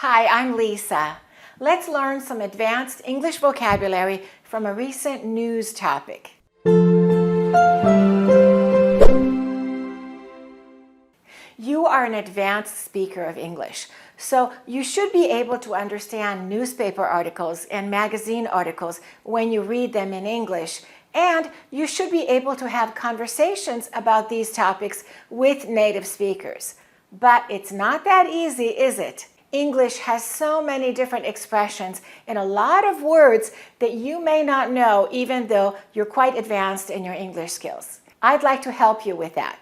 Hi, I'm Lisa. Let's learn some advanced English vocabulary from a recent news topic. You are an advanced speaker of English, so you should be able to understand newspaper articles and magazine articles when you read them in English, and you should be able to have conversations about these topics with native speakers. But it's not that easy, is it? English has so many different expressions and a lot of words that you may not know even though you're quite advanced in your English skills. I'd like to help you with that.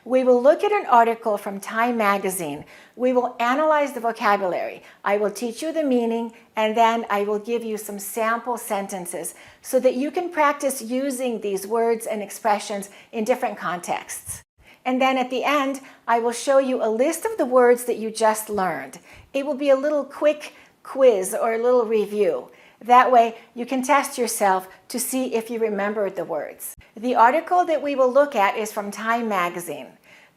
We will look at an article from Time magazine. We will analyze the vocabulary. I will teach you the meaning, and then I will give you some sample sentences so that you can practice using these words and expressions in different contexts. And then at the end, I will show you a list of the words that you just learned. It will be a little quick quiz or a little review. That way, you can test yourself to see if you remembered the words. The article that we will look at is from Time magazine.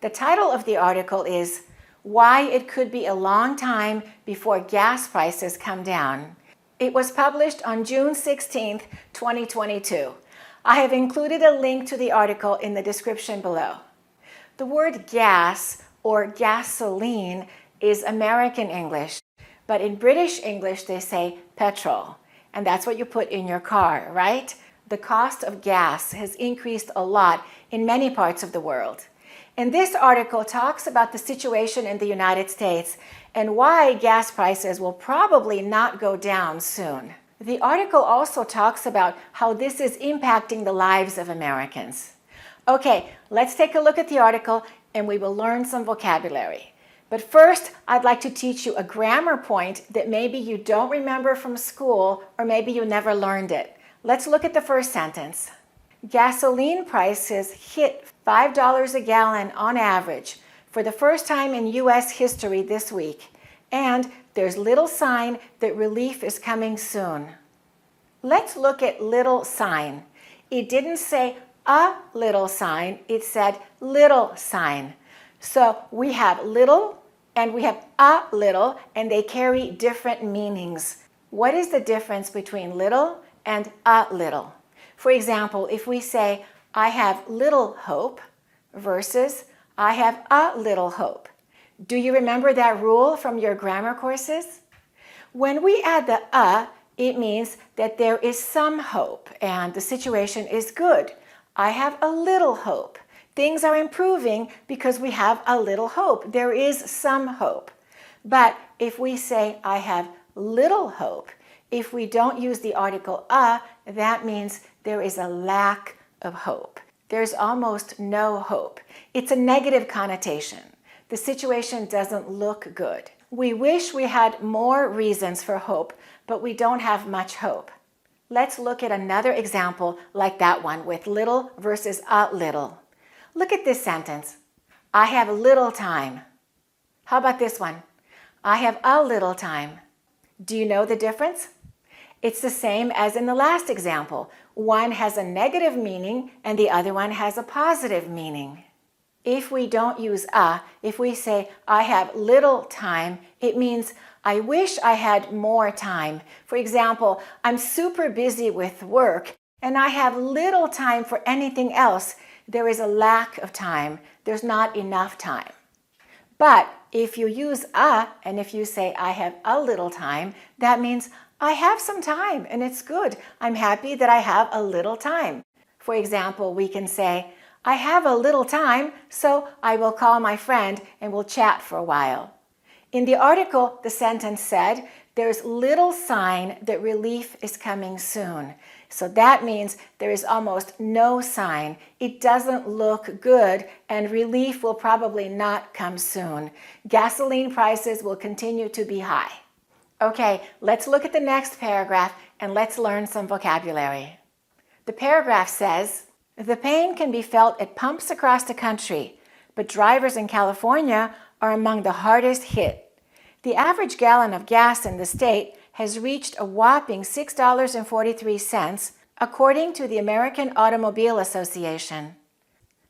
The title of the article is Why It Could Be a Long Time Before Gas Prices Come Down. It was published on June 16th, 2022. I have included a link to the article in the description below. The word gas or gasoline is American English, but in British English they say petrol, and that's what you put in your car, right? The cost of gas has increased a lot in many parts of the world. And this article talks about the situation in the United States and why gas prices will probably not go down soon. The article also talks about how this is impacting the lives of Americans. Okay, let's take a look at the article and we will learn some vocabulary. But first, I'd like to teach you a grammar point that maybe you don't remember from school or maybe you never learned it. Let's look at the first sentence. Gasoline prices hit $5 a gallon on average for the first time in U.S. history this week, and there's little sign that relief is coming soon. Let's look at little sign. It didn't say a little sign, it said little sign. So we have little and we have a little, and they carry different meanings. What is the difference between little and a little? For example, if we say, I have little hope versus I have a little hope. Do you remember that rule from your grammar courses? When we add the it means that there is some hope and the situation is good. I have a little hope. Things are improving because we have a little hope. There is some hope. But if we say, I have little hope, if we don't use the article that means there is a lack of hope. There's almost no hope. It's a negative connotation. The situation doesn't look good. We wish we had more reasons for hope, but we don't have much hope. Let's look at another example like that one with little versus a little. Look at this sentence. I have little time. How about this one? I have a little time. Do you know the difference? It's the same as in the last example. One has a negative meaning and the other one has a positive meaning. If we don't use if we say I have little time, it means I wish I had more time. For example, I'm super busy with work and I have little time for anything else. There is a lack of time. There's not enough time. But if you use and if you say I have a little time, that means I have some time and it's good. I'm happy that I have a little time. For example, we can say, I have a little time, so I will call my friend and we'll chat for a while. In the article, the sentence said, there's little sign that relief is coming soon. So that means there is almost no sign. It doesn't look good and relief will probably not come soon. Gasoline prices will continue to be high. Okay, let's look at the next paragraph and let's learn some vocabulary. The paragraph says, the pain can be felt at pumps across the country, but drivers in California are among the hardest hit. The average gallon of gas in the state has reached a whopping $6.43, according to the American Automobile Association.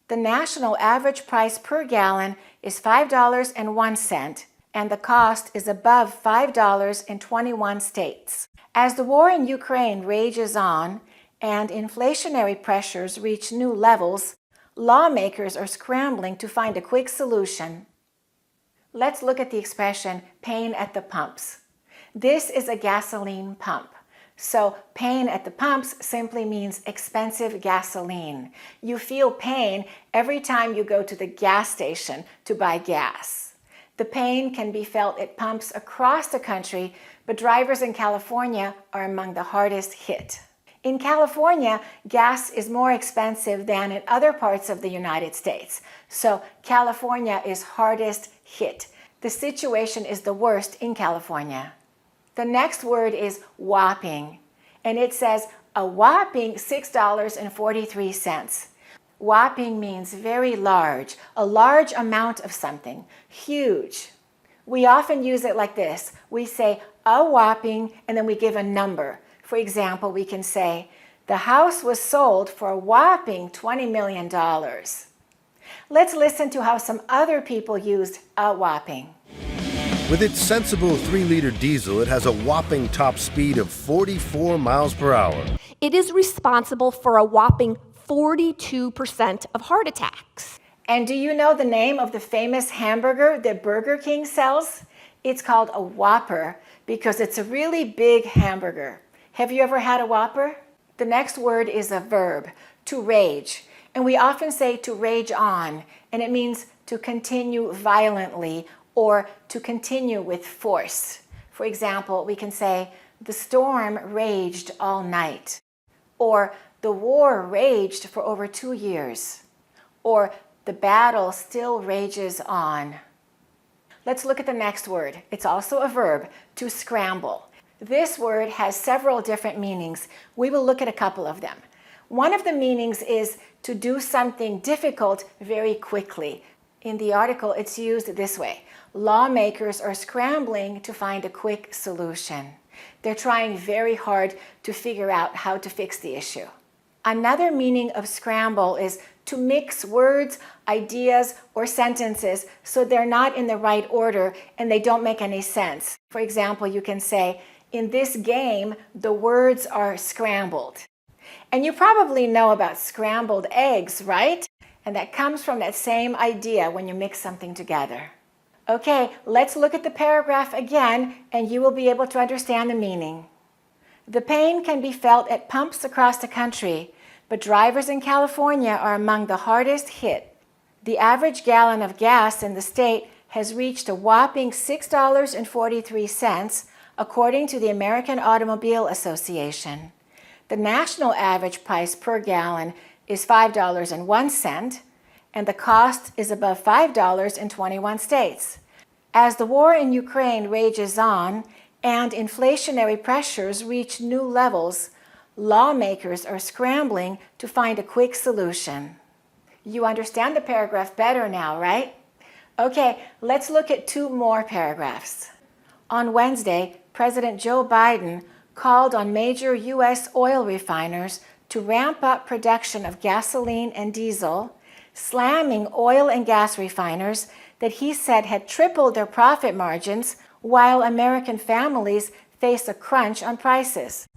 The national average price per gallon is $5.01, and the cost is above $5 in 21 states. As the war in Ukraine rages on and inflationary pressures reach new levels, lawmakers are scrambling to find a quick solution. Let's look at the expression pain at the pumps. This is a gasoline pump. So pain at the pumps simply means expensive gasoline. You feel pain every time you go to the gas station to buy gas. The pain can be felt at pumps across the country, but drivers in California are among the hardest hit. In California, gas is more expensive than in other parts of the United States. So California is hardest hit. The situation is the worst in California. The next word is whopping, and it says a whopping $6.43. Whopping means very large, a large amount of something, huge. We often use it like this. We say a whopping, and then we give a number. For example, we can say, the house was sold for a whopping $20 million. Let's listen to how some other people used a whopping. With its sensible 3-liter diesel, it has a whopping top speed of 44 miles per hour. It is responsible for a whopping 42% of heart attacks. And do you know the name of the famous hamburger that Burger King sells? It's called a Whopper because it's a really big hamburger. Have you ever had a Whopper? The next word is a verb, to rage. And we often say to rage on, and it means to continue violently or to continue with force. For example, we can say, the storm raged all night, or the war raged for over 2 years, or the battle still rages on. Let's look at the next word. It's also a verb, to scramble. This word has several different meanings. We will look at a couple of them. One of the meanings is to do something difficult very quickly. In the article, it's used this way. Lawmakers are scrambling to find a quick solution. They're trying very hard to figure out how to fix the issue. Another meaning of scramble is to mix words, ideas, or sentences so they're not in the right order and they don't make any sense. For example, you can say, in this game, the words are scrambled. And you probably know about scrambled eggs, right? And that comes from that same idea when you mix something together. Okay, let's look at the paragraph again, and you will be able to understand the meaning. The pain can be felt at pumps across the country, but drivers in California are among the hardest hit. The average gallon of gas in the state has reached a whopping $6.43, according to the American Automobile Association. The national average price per gallon is $5.01, and the cost is above $5 in 21 states. As the war in Ukraine rages on and inflationary pressures reach new levels, lawmakers are scrambling to find a quick solution. You understand the paragraph better now, right? Okay, let's look at 2 more paragraphs. On Wednesday, President Joe Biden called on major U.S. oil refiners to ramp up production of gasoline and diesel, slamming oil and gas refiners that he said had tripled their profit margins while American families face a crunch on prices.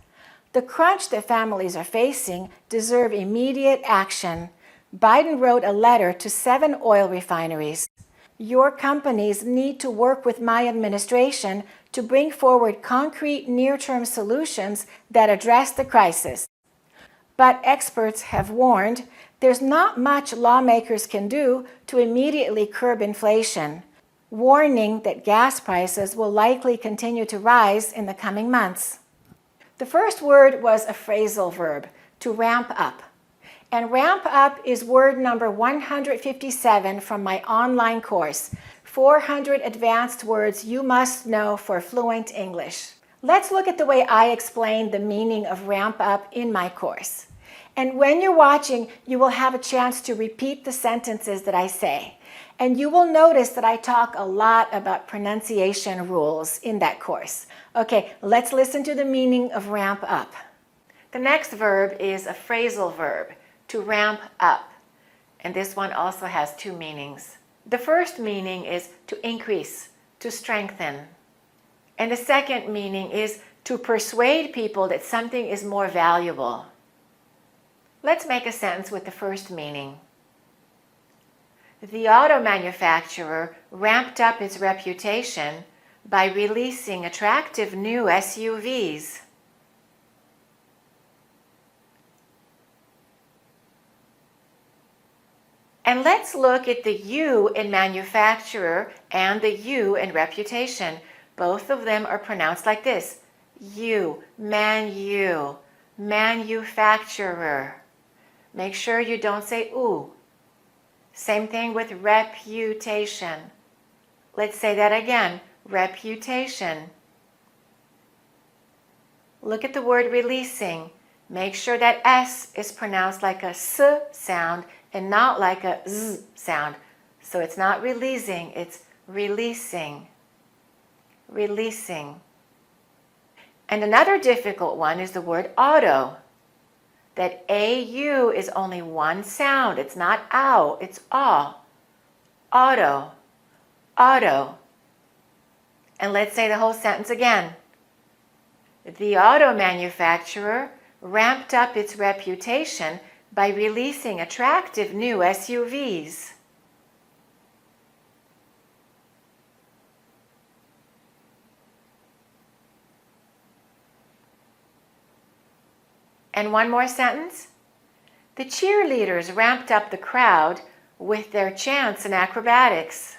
The crunch that families are facing deserve immediate action. Biden wrote a letter to 7 oil refineries. Your companies need to work with my administration to bring forward concrete near-term solutions that address the crisis. But experts have warned there's not much lawmakers can do to immediately curb inflation, warning that gas prices will likely continue to rise in the coming months. The first word was a phrasal verb, to ramp up. And ramp up is word number 157 from my online course, 400 Advanced Words You Must Know for Fluent English. Let's look at the way I explain the meaning of ramp up in my course. And when you're watching, you will have a chance to repeat the sentences that I say. And you will notice that I talk a lot about pronunciation rules in that course. Okay, let's listen to the meaning of ramp up. The next verb is a phrasal verb, to ramp up. And this one also has 2 meanings. The first meaning is to increase, to strengthen. And the second meaning is to persuade people that something is more valuable. Let's make a sentence with the first meaning. The auto manufacturer ramped up its reputation by releasing attractive new SUVs. And let's look at the U in manufacturer and the U in reputation. Both of them are pronounced like this. U, manufacturer. Make sure you don't say oo. Same thing with reputation. Let's say that again, reputation. Look at the word releasing. Make sure that S is pronounced like a S sound and not like a Z sound. So it's not releasing, it's releasing. Releasing. And another difficult one is the word auto. That AU is only one sound. It's not ow, it's aw. Auto. Auto. And let's say the whole sentence again. The auto manufacturer ramped up its reputation by releasing attractive new SUVs. And one more sentence. The cheerleaders ramped up the crowd with their chants and acrobatics.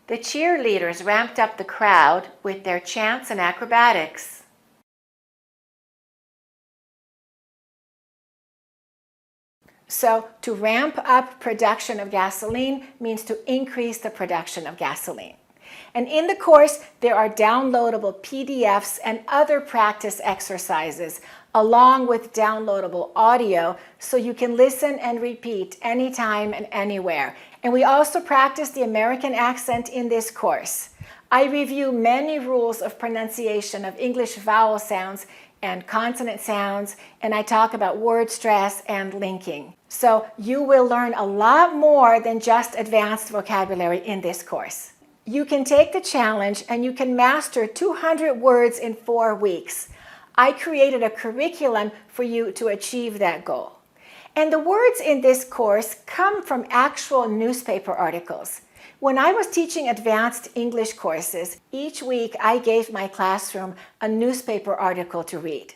The cheerleaders ramped up the crowd with their chants and acrobatics. So to ramp up production of gasoline means to increase the production of gasoline. And in the course, there are downloadable PDFs and other practice exercises, along with downloadable audio, so you can listen and repeat anytime and anywhere. And we also practice the American accent in this course. I review many rules of pronunciation of English vowel sounds and consonant sounds, and I talk about word stress and linking. So you will learn a lot more than just advanced vocabulary in this course. You can take the challenge and you can master 200 words in 4 weeks. I created a curriculum for you to achieve that goal. And the words in this course come from actual newspaper articles. When I was teaching advanced English courses, each week I gave my classroom a newspaper article to read.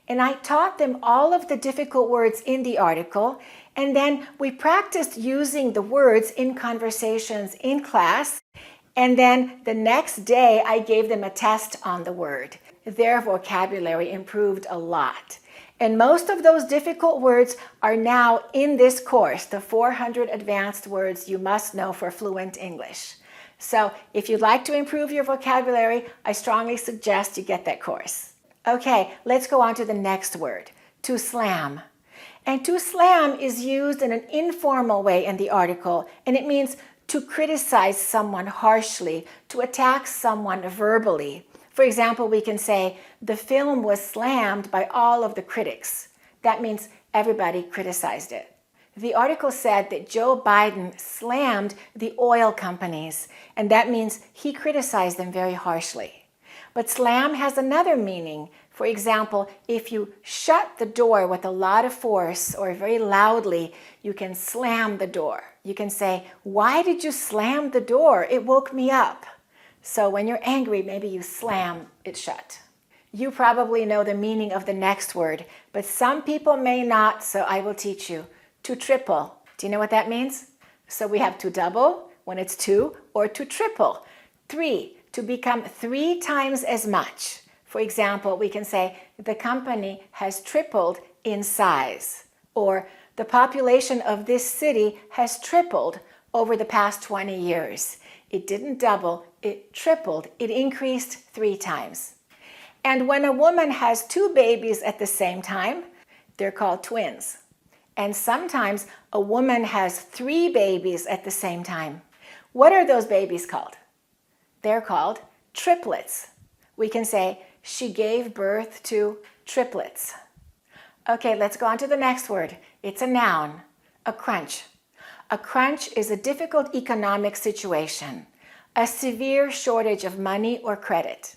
And I taught them all of the difficult words in the article, and then we practiced using the words in conversations in class. And then the next day, I gave them a test on the word. Their vocabulary improved a lot. And most of those difficult words are now in this course, the 400 advanced words you must know for fluent English. So if you'd like to improve your vocabulary, I strongly suggest you get that course. Okay, let's go on to the next word, to slam. And to slam is used in an informal way in the article, and it means to criticize someone harshly, to attack someone verbally. For example, we can say, the film was slammed by all of the critics. That means everybody criticized it. The article said that Joe Biden slammed the oil companies, and that means he criticized them very harshly. But slam has another meaning. For example, if you shut the door with a lot of force or very loudly, you can slam the door. You can say, why did you slam the door? It woke me up. So when you're angry, maybe you slam it shut. You probably know the meaning of the next word, but some people may not, so I will teach you. To triple. Do you know what that means? So we have to double when it's 2, or to triple. 3, to become 3 times as much. For example, we can say, the company has tripled in size, or the population of this city has tripled over the past 20 years. It didn't double, it tripled, it increased 3 times. And when a woman has 2 babies at the same time, they're called twins. And sometimes a woman has 3 babies at the same time. What are those babies called? They're called triplets. We can say, she gave birth to triplets. Okay, let's go on to the next word. It's a noun. A crunch. A crunch is a difficult economic situation, a severe shortage of money or credit.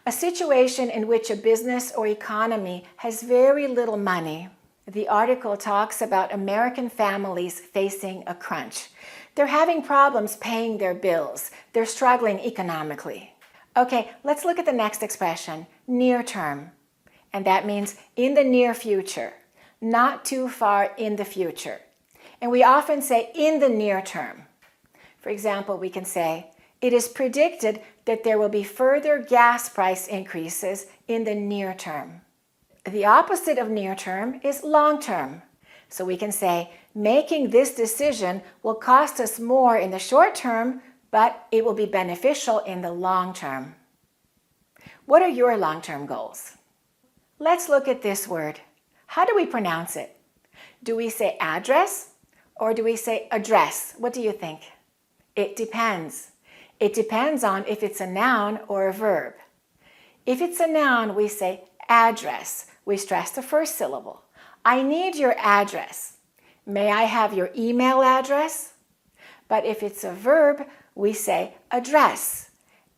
A situation in which a business or economy has very little money. The article talks about American families facing a crunch. They're having problems paying their bills. They're struggling economically. Okay, let's look at the next expression, near term. And that means in the near future, not too far in the future. And we often say in the near term. For example, we can say, it is predicted that there will be further gas price increases in the near term. The opposite of near term is long term. So we can say, making this decision will cost us more in the short term, but it will be beneficial in the long term. What are your long-term goals? Let's look at this word. How do we pronounce it? Do we say address or do we say address? What do you think? It depends. It depends on if it's a noun or a verb. If it's a noun, we say address. We stress the first syllable. I need your address. May I have your email address? But if it's a verb, we say address.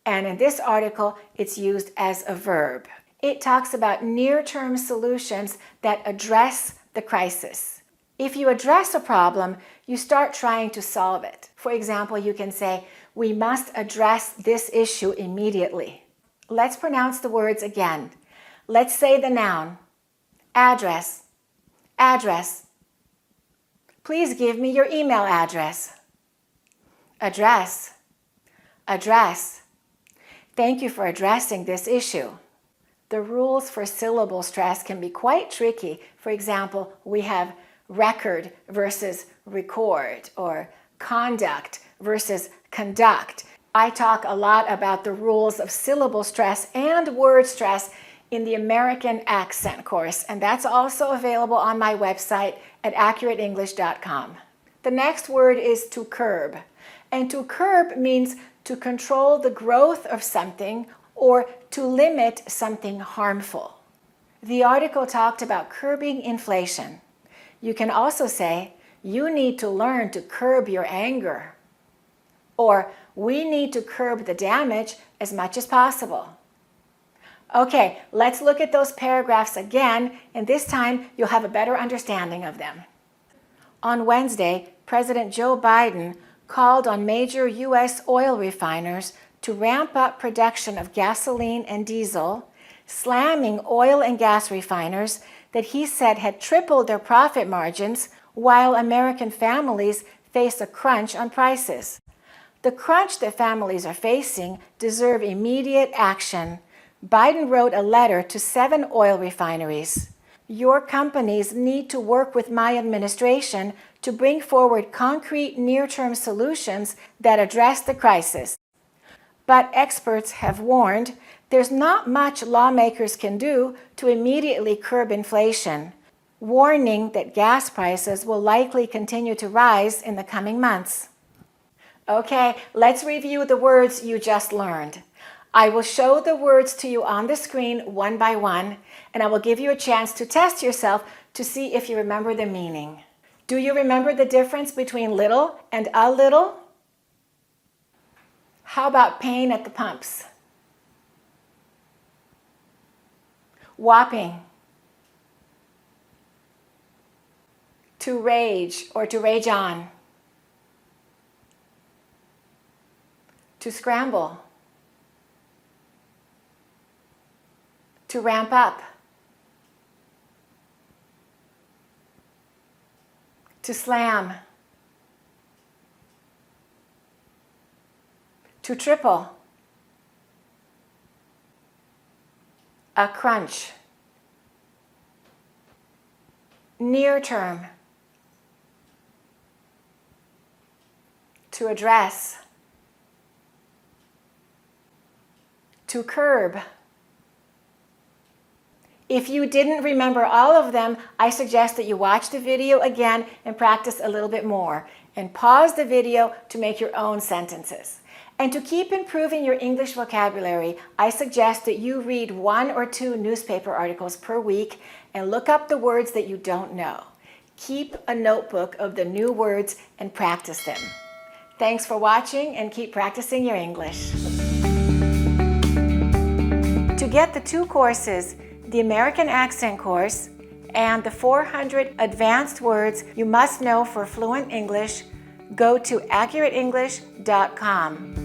And in this article, it's used as a verb. It talks about near-term solutions that address the crisis. If you address a problem, you start trying to solve it. For example, you can say, we must address this issue immediately. Let's pronounce the words again. Let's say the noun. Address. Address. Please give me your email address. Address. Address. Thank you for addressing this issue. The rules for syllable stress can be quite tricky. For example, we have record versus record, or conduct versus conduct. I talk a lot about the rules of syllable stress and word stress in the American Accent course, and that's also available on my website at AccurateEnglish.com. The next word is to curb, and to curb means to control the growth of something or to limit something harmful. The article talked about curbing inflation. You can also say, you need to learn to curb your anger. Or, we need to curb the damage as much as possible. Okay, let's look at those paragraphs again, and this time you'll have a better understanding of them. On Wednesday, President Joe Biden called on major U.S. oil refiners to ramp up production of gasoline and diesel, slamming oil and gas refiners that he said had tripled their profit margins while American families face a crunch on prices. The crunch that families are facing deserve immediate action. Biden wrote a letter to 7 oil refineries. Your companies need to work with my administration to bring forward concrete near-term solutions that address the crisis. But experts have warned there's not much lawmakers can do to immediately curb inflation, warning that gas prices will likely continue to rise in the coming months. Okay, let's review the words you just learned. I will show the words to you on the screen one by one, and I will give you a chance to test yourself to see if you remember the meaning. Do you remember the difference between little and a little? How about pain at the pumps? Whopping. To rage or to rage on. To scramble. To ramp up. To slam. To triple. A crunch. Near term. To address. To curb. If you didn't remember all of them, I suggest that you watch the video again and practice a little bit more. And pause the video to make your own sentences. And to keep improving your English vocabulary, I suggest that you read 1 or 2 newspaper articles per week and look up the words that you don't know. Keep a notebook of the new words and practice them. Thanks for watching and keep practicing your English. To get the 2 courses, the American Accent course and the 400 advanced words you must know for fluent English, go to AccurateEnglish.com.